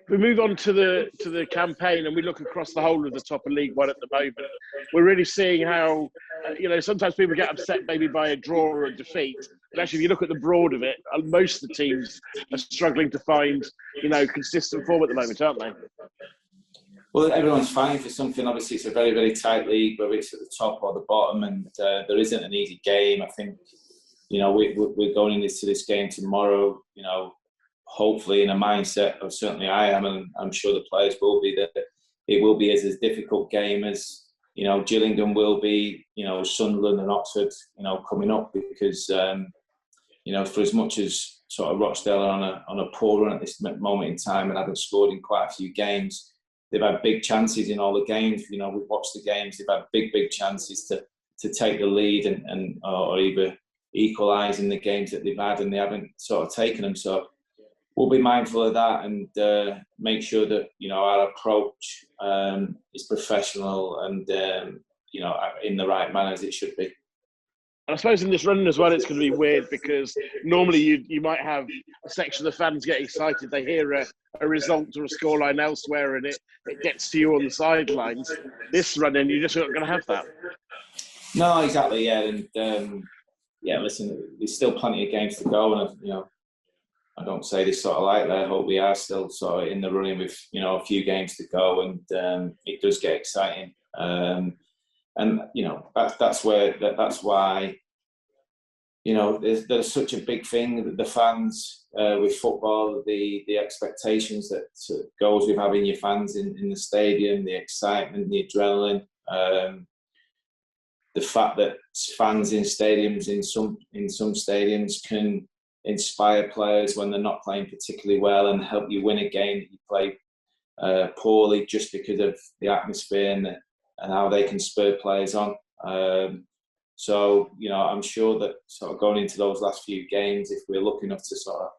we move on to the campaign and we look across the whole of the top of League One at the moment, we're really seeing how, sometimes people get upset maybe by a draw or a defeat. But actually, if you look at the broad of it, most of the teams are struggling to find, consistent form at the moment, aren't they? Well, everyone's fighting for something. Obviously, it's a very, very tight league, whether it's at the top or the bottom, and there isn't an easy game. I think, we're going into this game tomorrow, hopefully in a mindset of, certainly I am, and I'm sure the players will be, that it will be as a difficult game as, Gillingham will be, Sunderland and Oxford, coming up, because, for as much as sort of Rochdale are on a poor run at this moment in time and haven't scored in quite a few games, they've had big chances in all the games. We've watched the games, they've had big chances to take the lead or either equalise in the games that they've had, and they haven't sort of taken them. So we'll be mindful of that and make sure that, our approach is professional and, in the right manner as it should be. And I suppose in this run as well, it's going to be weird because normally you might have a section of the fans get excited. They hear a result or a scoreline elsewhere and it gets to you on the sidelines. This run in, you're just not going to have that. No, exactly, yeah. And, listen, there's still plenty of games to go. And, I don't say this sort of lightly. I hope we are still sort of in the running with, a few games to go, and it does get exciting. That's why, there's such a big thing that the fans with football, the expectations that goes with having your fans in the stadium, the excitement, the adrenaline, the fact that fans in stadiums, in some stadiums, can inspire players when they're not playing particularly well and help you win a game that you play poorly, just because of the atmosphere and how they can spur players on. So, I'm sure that sort of going into those last few games, if we're lucky enough to sort of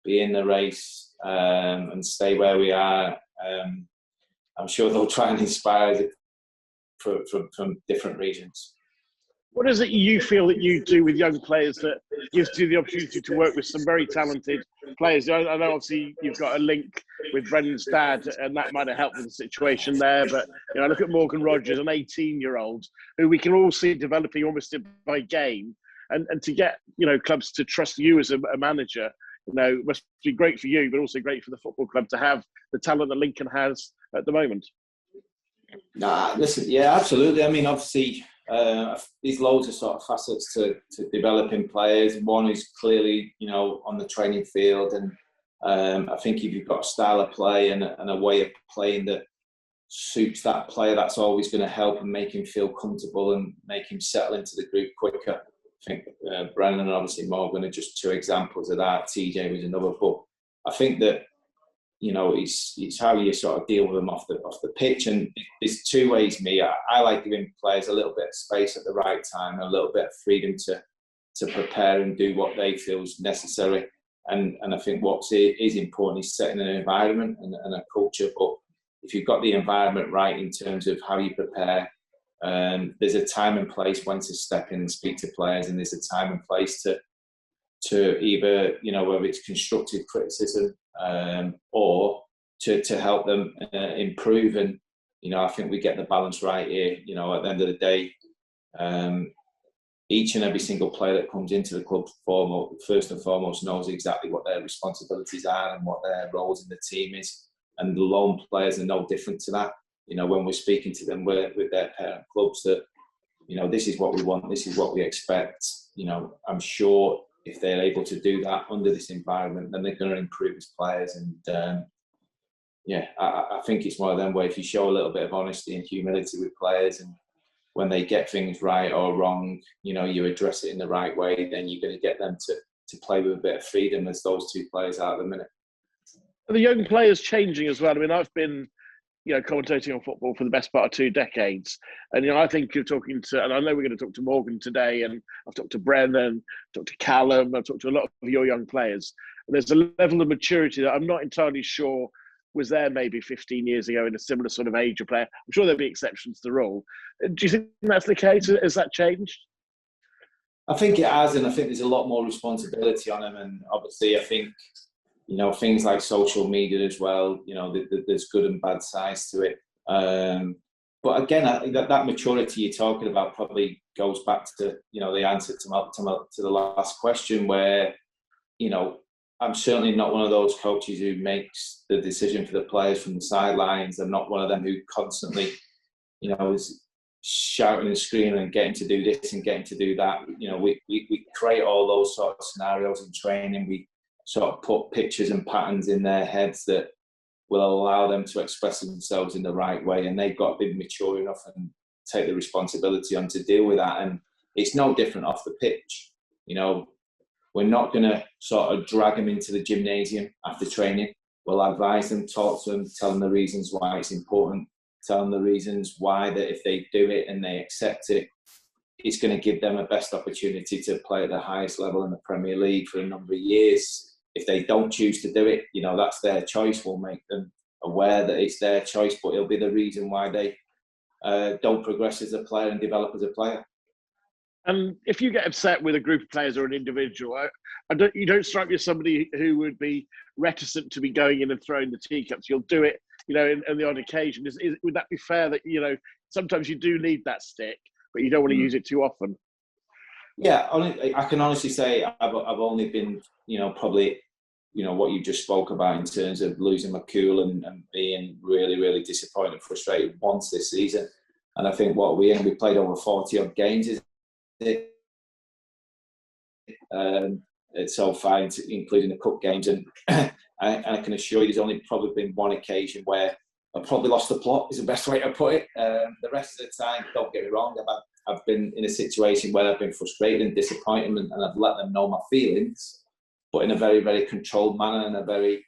be in the race and stay where we are, I'm sure they'll try and inspire us from different regions. What is it you feel that you do with young players that gives you the opportunity to work with some very talented players? I know obviously you've got a link with Brendan's dad and that might have helped with the situation there, but look at Morgan Rogers, an 18-year-old who we can all see developing almost by game, and to get clubs to trust you as a manager, must be great for you, but also great for the football club to have the talent that Lincoln has at the moment. Listen, yeah, absolutely. I mean, obviously, there's loads of sort of facets to developing players. One is clearly, on the training field, and I think if you've got a style of play and a way of playing that suits that player, that's always going to help and make him feel comfortable and make him settle into the group quicker. I think Brennan and obviously Morgan are just two examples of that. TJ was another, but I think that it's how you sort of deal with them off the pitch. And there's two ways. I like giving players a little bit of space at the right time, a little bit of freedom to prepare and do what they feel is necessary. And I think what is important is setting an environment and a culture. But if you've got the environment right in terms of how you prepare, there's a time and place when to step in and speak to players, and there's a time and place to either, whether it's constructive criticism or to help them improve. And, I think we get the balance right here. At the end of the day, each and every single player that comes into the club first and foremost knows exactly what their responsibilities are and what their roles in the team is. And the lone players are no different to that. When we're speaking to them with their parent clubs, that, this is what we want, this is what we expect. I'm sure if they're able to do that under this environment, then they're going to improve as players. And I think it's one of them where if you show a little bit of honesty and humility with players, and when they get things right or wrong, you address it in the right way, then you're going to get them to play with a bit of freedom, as those two players are at the minute. Are the young players changing as well? I mean, I've been commentating on football for the best part of 2 decades. And, I think you're talking to, and I know we're going to talk to Morgan today, and I've talked to Brennan, talked to Callum, I've talked to a lot of your young players. And there's a level of maturity that I'm not entirely sure was there maybe 15 years ago in a similar sort of age of player. I'm sure there'll be exceptions to the rule. Do you think that's the case? Has that changed? I think it has, and I think there's a lot more responsibility on them. And obviously, I think things like social media as well. There's good and bad sides to it. But again, that maturity you're talking about probably goes back to, the answer to the last question, where, I'm certainly not one of those coaches who makes the decision for the players from the sidelines. I'm not one of them who constantly, is shouting and screaming and getting to do this and getting to do that. We create all those sort of scenarios in training. We sort of put pictures and patterns in their heads that will allow them to express themselves in the right way, and they've got to be mature enough and take the responsibility on to deal with that. And it's no different off the pitch. We're not going to sort of drag them into the gymnasium after training. We'll advise them, talk to them, tell them the reasons why it's important, tell them the reasons why that if they do it and they accept it, it's going to give them a best opportunity to play at the highest level in the Premier League for a number of years. If they don't choose to do it, that's their choice. We'll make them aware that it's their choice, but it'll be the reason why they don't progress as a player and develop as a player. And if you get upset with a group of players or an individual, you don't strike me as somebody who would be reticent to be going in and throwing the teacups. You'll do it, on the odd occasion. Would that be fair that, sometimes you do need that stick, but you don't want to use it too often? Yeah, I can honestly say I've only been, probably, what you just spoke about in terms of losing my cool and being really, really disappointed and frustrated once this season. And I think we played over 40 odd games, so far, including the cup games, and I can assure you there's only probably been one occasion where I probably lost the plot, is the best way to put it. The rest of the time, don't get me wrong, I've been in a situation where I've been frustrated and disappointed, and I've let them know my feelings, but in a very, very controlled manner and a very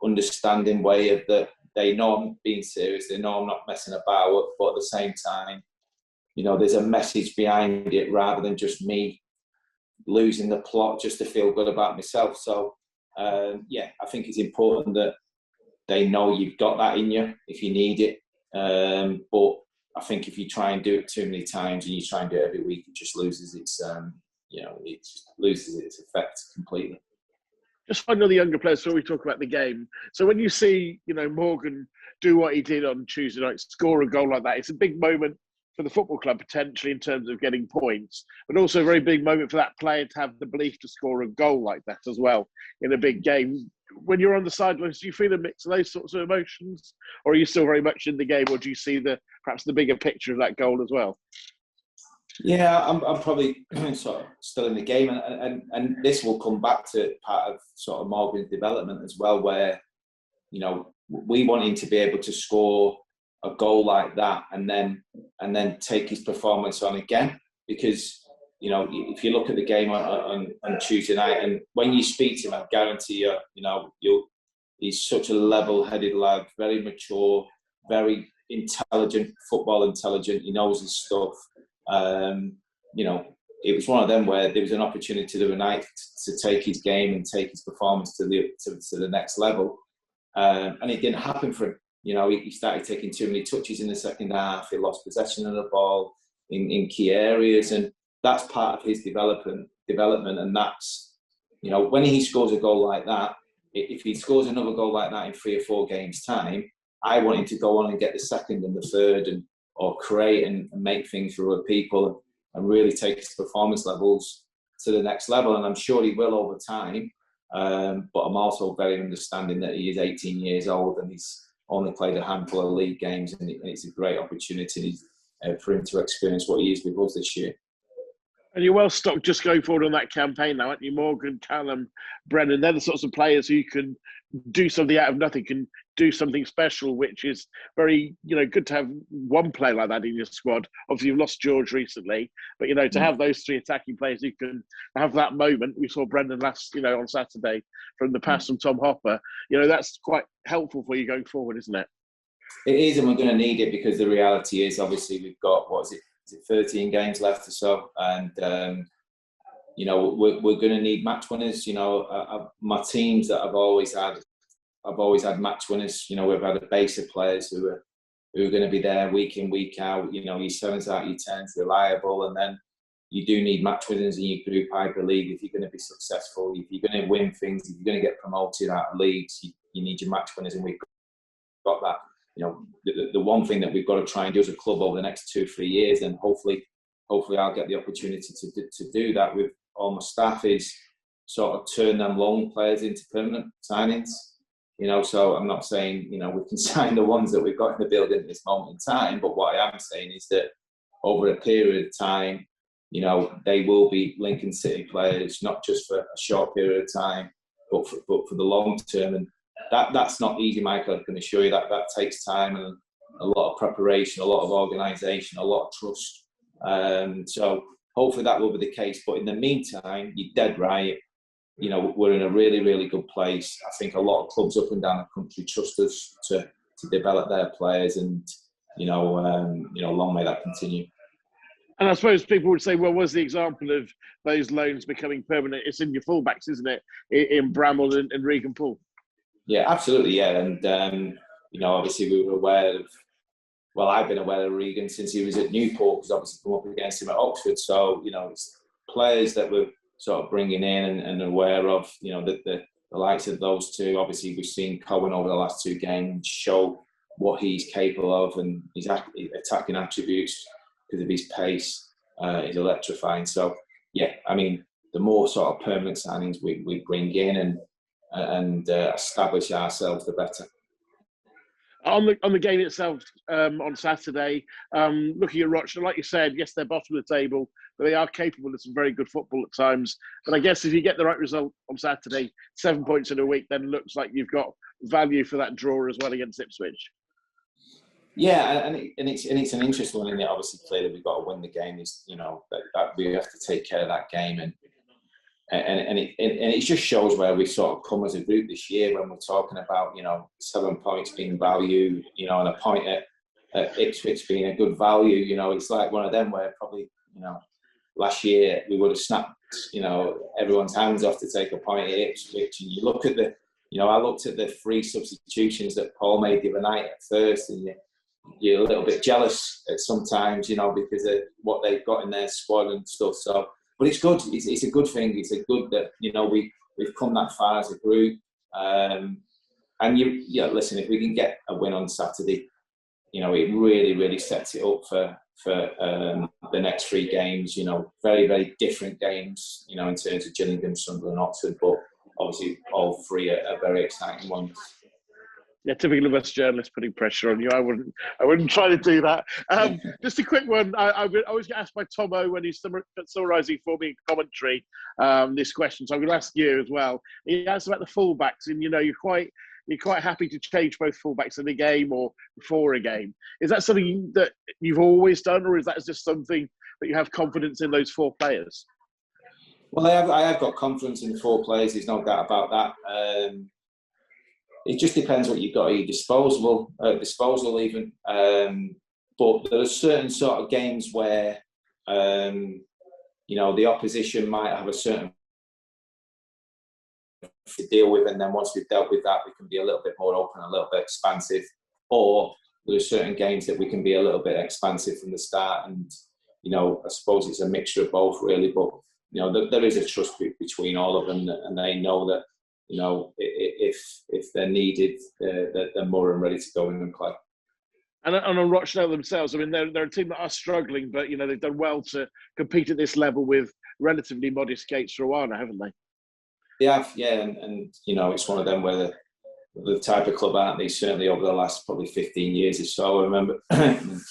understanding way of that they know I'm being serious, they know I'm not messing about, but at the same time, there's a message behind it rather than just me losing the plot just to feel good about myself. So, I think it's important that they know you've got that in you if you need it. But I think if you try and do it too many times and you try and do it every week, it just loses its, it just loses its effect completely. Just for the younger players, before we talk about the game. So when you see, Morgan do what he did on Tuesday night, score a goal like that, it's a big moment for the football club potentially in terms of getting points, but also a very big moment for that player to have the belief to score a goal like that as well in a big game. When you're on the sidelines, do you feel a mix of those sorts of emotions, or are you still very much in the game, or do you see perhaps the bigger picture of that goal as well? Yeah, I'm probably sort of still in the game, and this will come back to part of sort of Morgan's development as well, where we want him to be able to score a goal like that and then take his performance on again, because if you look at the game on Tuesday night, and when you speak to him, I guarantee he's such a level-headed lad, very mature, very intelligent, football intelligent. He knows his stuff. It was one of them where there was an opportunity the other night to take his game and take his performance to the next level, and it didn't happen for him. He started taking too many touches in the second half. He lost possession of the ball in key areas, and that's part of his development. And that's, when he scores a goal like that, if he scores another goal like that in 3 or 4 games' time, I want him to go on and get the second and the third, or create and make things for other people, and really take his performance levels to the next level. And I'm sure he will over time. But I'm also very understanding that he is 18 years old and he's only played a handful of league games, and it's a great opportunity for him to experience what he is with us this year. And you're well stocked just going forward on that campaign now, aren't you? Morgan, Callum, Brennan, they're the sorts of players who can do something out of nothing, can do something special, which is very, good to have one player like that in your squad. Obviously, you've lost George recently, but, to have those 3 attacking players who can have that moment. We saw Brendan last, on Saturday from the pass from Tom Hopper. That's quite helpful for you going forward, isn't it? It is, and we're going to need it, because the reality is, obviously, we've got, 13 games left or so, and we're going to need match winners. My teams that I've always had match winners. We've had a base of players who are going to be there week in, week out. Your 7s out, your 10s, reliable, and then you do need match winners in your group, I believe, if you're going to be successful. If you're going to win things, if you're going to get promoted out of leagues, you need your match winners, and we've got that. You know, the one thing that we've got to try and do as a club over the next 2-3 years, and hopefully I'll get the opportunity to do that with all my staff, is sort of turn them loan players into permanent signings. You know, so I'm not saying, you know, we can sign the ones that we've got in the building at this moment in time, but what I am saying is that over a period of time, you know, they will be Lincoln City players, not just for a short period of time, but for the long term. And that's not easy, Michael. I can assure you that takes time and a lot of preparation, a lot of organisation, a lot of trust. So hopefully that will be the case. But in the meantime, you're dead right. You know, we're in a really, really good place. I think a lot of clubs up and down the country trust us to develop their players, and long may that continue. And I suppose people would say, well, what's the example of those loans becoming permanent? It's in your fullbacks, isn't it? In Bramall and Regan Poole. Yeah, absolutely, yeah. And, obviously we were aware of, well, I've been aware of Regan since he was at Newport, because obviously come up against him at Oxford. So, you know, it's players that we're sort of bringing in and aware of, you know, the likes of those two. Obviously, we've seen Cohen over the last 2 games show what he's capable of, and his attacking attributes because of his pace is electrifying. So, yeah, I mean, the more sort of permanent signings we bring in and establish ourselves, the better. On the game itself on Saturday, looking at Rochdale, like you said, yes, they're bottom of the table, but they are capable of some very good football at times. But I guess if you get the right result on Saturday, 7 points in a week, then it looks like you've got value for that draw as well against Ipswich. Yeah, and it's an interesting one, and it obviously clearly we've got to win the game. Is, you know, that we have to take care of that game, and it just shows where we sort of come as a group this year when we're talking about, you know, 7 points being value, you know, and a point at Ipswich being a good value. You know, it's like one of them where probably, you know, last year we would have snapped, you know, everyone's hands off to take a point at Ipswich, and you look at I looked at the 3 substitutions that Paul made the other night at first, and you're a little bit jealous at sometimes, you know, because of what they've got in their squad and stuff. So, but it's good. It's a good thing. It's a good that, you know, we've come that far as a group. And listen, if we can get a win on Saturday, you know, it really, really sets it up for the next 3 games. You know, very, very different games, you know, in terms of Gillingham, Sunderland, Oxford, but obviously all 3 are very exciting ones. Yeah, typical of us journalists putting pressure on you. I wouldn't try to do that. Just a quick one. I always get asked by Tomo when he's summarising for me in commentary this question. So I'm going to ask you as well. He asked about the fullbacks, and you know you're quite happy to change both fullbacks in a game or before a game. Is that something that you've always done, or is that just something that you have confidence in those 4 players? Well, I have got confidence in the 4 players. There's no doubt about that. It just depends what you've got at your disposal even. But there are certain sort of games where, you know, the opposition might have a certain to deal with, and then once we've dealt with that, we can be a little bit more open, a little bit expansive. Or there are certain games that we can be a little bit expansive from the start, and, you know, I suppose it's a mixture of both really. But, you know, there is a trust between all of them, and they know that, you know, if they're needed, they're more than ready to go in and play. And on Rochdale themselves, I mean, they're a team that are struggling, but, you know, they've done well to compete at this level with relatively modest gates for a while now, haven't they? Yeah, and you know, it's one of them where the type of club, aren't they? Certainly over the last probably 15 years or so. I remember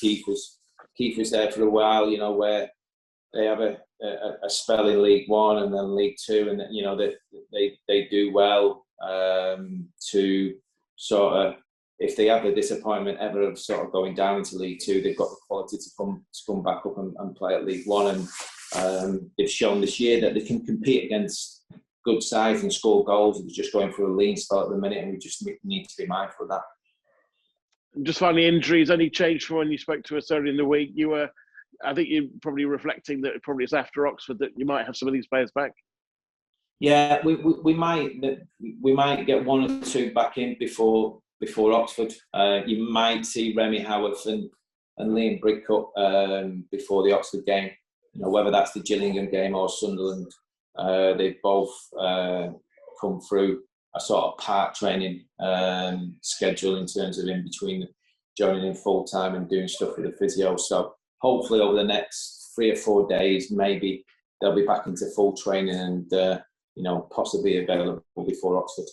Keith was there for a while, you know, where they have a spell in League One and then League Two, and, you know, they do well to sort of, if they have the disappointment ever of sort of going down into League Two, they've got the quality to come back up and play at League One, and they've shown this year that they can compete against good sides and score goals. They're just going through a lean spell at the minute, and we just need to be mindful of that. Just finally, injuries, any change from when you spoke to us earlier in the week? I think you're probably reflecting that probably it's after Oxford that you might have some of these players back. Yeah, we might get 1 or 2 back in before Oxford. You might see Remy Howarth and Liam Bridcutt before the Oxford game. whether that's the Gillingham game or Sunderland, they've both come through a sort of part training schedule in terms of in between joining in full time and doing stuff with the physio. So hopefully over the next 3 or 4 days, maybe they'll be back into full training and possibly available before Oxford.